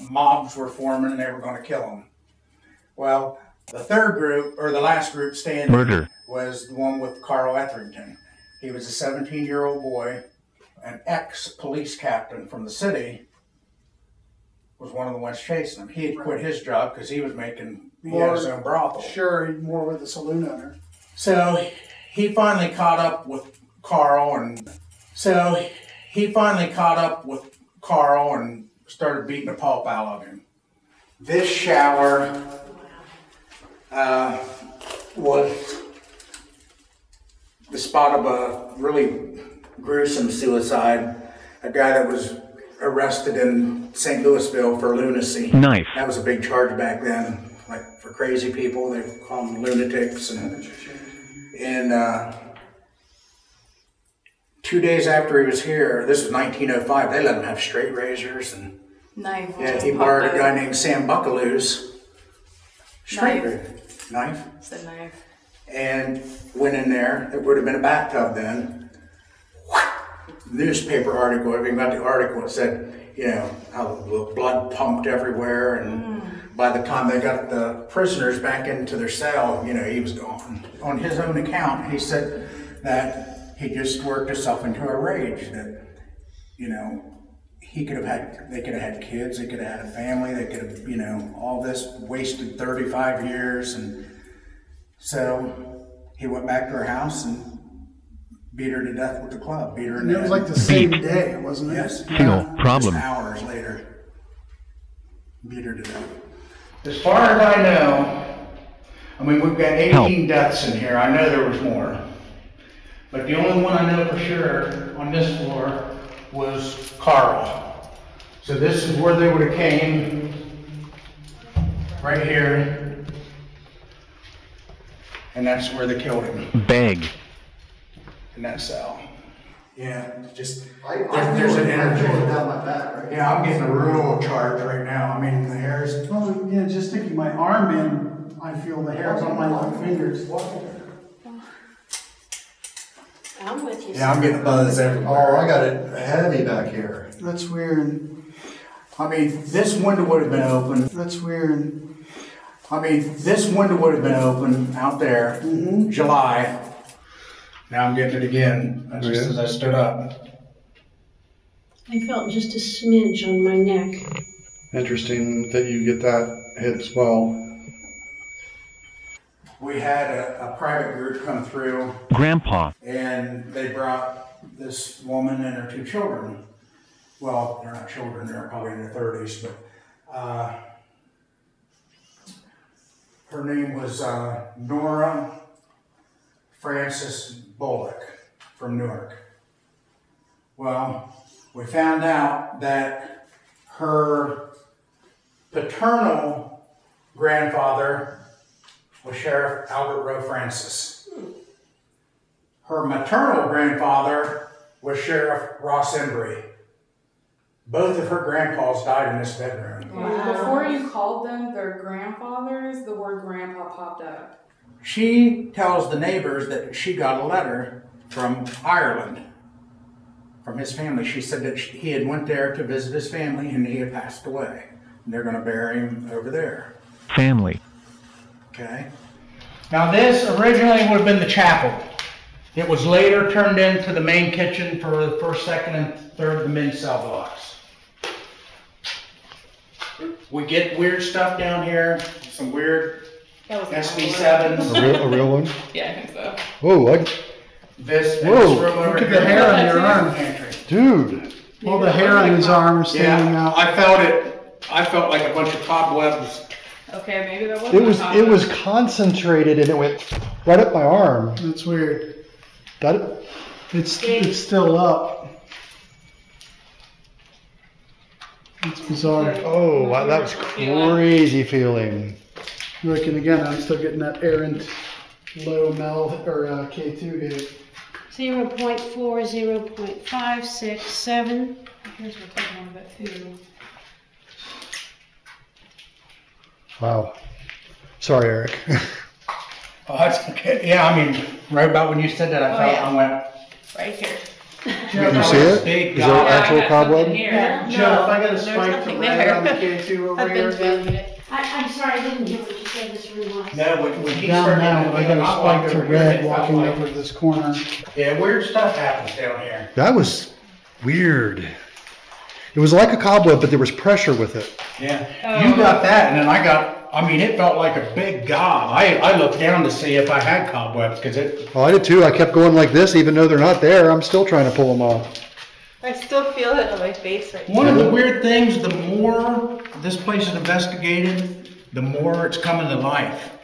Mobs were forming and they were going to kill him. Well, the third group, or the last group standing, was the one with Carl Etherington. He was a 17-year-old boy, an ex-police captain from the city, was one of the ones chasing him. He had quit his job because he was making his own brothel. Sure, more with the saloon owner. So he finally caught up with Carl and started beating the pulp out of him. This shower was the spot of a really gruesome suicide. A guy that was arrested in St. Louisville for lunacy. Knife. That was a big charge back then, like for crazy people. They call them lunatics. And 2 days after he was here, this was 1905, they let him have straight razors and knife. Yeah, he borrowed a guy named Sam Buckaloo's straight razor. Knife. It's a knife. And went in there. It would have been a bathtub then. Newspaper article. If you got the article, it said, you know, how the blood pumped everywhere, and by the time they got the prisoners back into their cell, you know, he was gone. On his own account, he said that he just worked himself into a rage that, you know, they could have had kids, they could have had a family, they could have, you know, all this wasted 35 years. And so he went back to her house and beat her to death with the club, beat her in the head. It was like the same day, wasn't it? Yes. Problem. Just hours later, beat her to death. As far as I know, I mean, we've got 18 deaths in here. I know there was more. But the only one I know for sure on this floor was Carl. So this is where they would have came, right here. And that's where they killed him. Beg. In that cell. Yeah, just, there's an energy down my back, right? Yeah, I'm getting a real charge right now. I mean, the hairs. Well, yeah, just sticking my arm in, I feel the hairs on my long fingers. I'm with you. Yeah, I'm getting a buzz everywhere. Oh, I got it heavy back here. That's weird. I mean, this window would have been open. That's weird. I mean, this window would have been open out there, July. Now I'm getting it again, just as I stood up. I felt just a smidge on my neck. Interesting that you get that hit as well. We had a private group come through. Grandpa. And they brought this woman and her two children. Well, they're not children, they're probably in their 30s, but her name was Nora Frances Bullock from Newark. Well, we found out that her paternal grandfather was Sheriff Albert Rowe Francis. Her maternal grandfather was Sheriff Ross Embry. Both of her grandpas died in this bedroom. Wow. Before you called them their grandfathers, the word grandpa popped up. She tells the neighbors that she got a letter from Ireland, from his family. She said that he had went there to visit his family and he had passed away. And they're going to bury him over there. Family. Okay. Now this originally would have been the chapel. It was later turned into the main kitchen for the first, second, and third of the men's cell blocks. We get weird stuff down here, some weird SB7s. A real one? Yeah, I think so. Whoa, This whoa, room over look at here. the hair on your arm. dude. All the hair on his arm is standing out. I felt it. I felt like a bunch of cobwebs. Okay, maybe there wasn't. It was concentrated and it went right up my arm. That's weird. Got it? It's still up. It's bizarre. Oh, wow, that was crazy feeling. Looking again, I'm still getting that errant low mel or K2 hit. 0.4, 0.567. I guess we're taking a bit too. Wow. Sorry, Eric. Oh, that's okay. Yeah, I mean, right about when you said that, I went, Right here. You see it? Big Is there guy. actual cobweb? Here. Jeff, if I got a spike to red on the K2 over I've here, been feeling it. I'm sorry, I didn't hear what you said this room was. No, when he down started now, I got a hot spike water to over here, red it felt walking like- over this corner. Yeah, weird stuff happens down here. That was weird. It was like a cobweb, but there was pressure with it. Yeah, you got that, and then I got, I mean, it felt like a big gob. I looked down to see if I had cobwebs, because it, Oh, I did too. I kept going like this, even though they're not there. I'm still trying to pull them off. I still feel it on my face right now. one of the weird things, the more this place is investigated, the more it's coming to life.